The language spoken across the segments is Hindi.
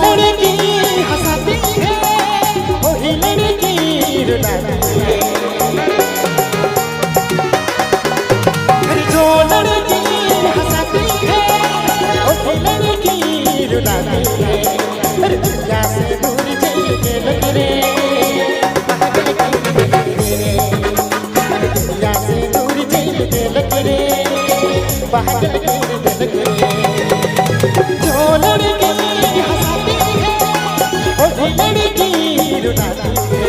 लड़की हंसाती है वही लड़की रुलाती है। जो लड़की हंसाती है वही लड़की रुलाती है। दुनिया से दूर चल के लग रे पागल की रे। दुनिया से दूर चल के लग रे पागल की रे। जो लड़की हंसाती है वही लड़की रुलाती है।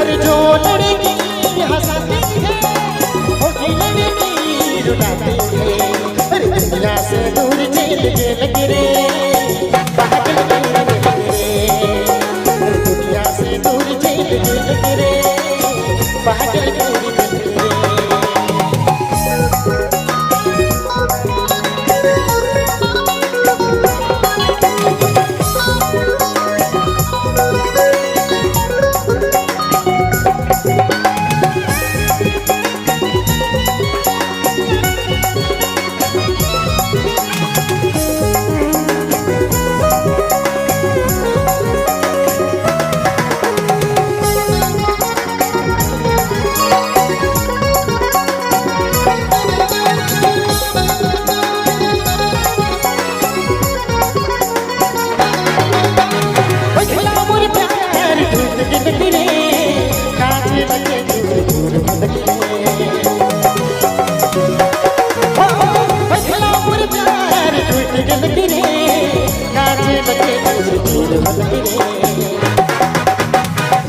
अरे जो लड़की हंसाती है वही लड़की रुलाती है। अरे दुनिया से दूर चल के लग रे पागल की रे। दुनिया से दूर चल के लग रे पागल की रे।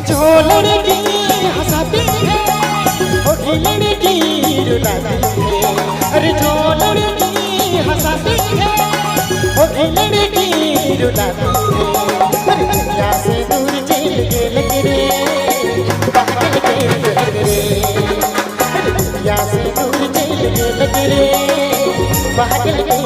जो लड़की हंसाती है वही लड़की रुलाती है। अरे जो लड़की हंसाती है वही लड़की रुलाती है। अरे दुनिया से दूर चल के लग रे पागल के लग रे। दुनिया से दूर चल के लग रे पागल के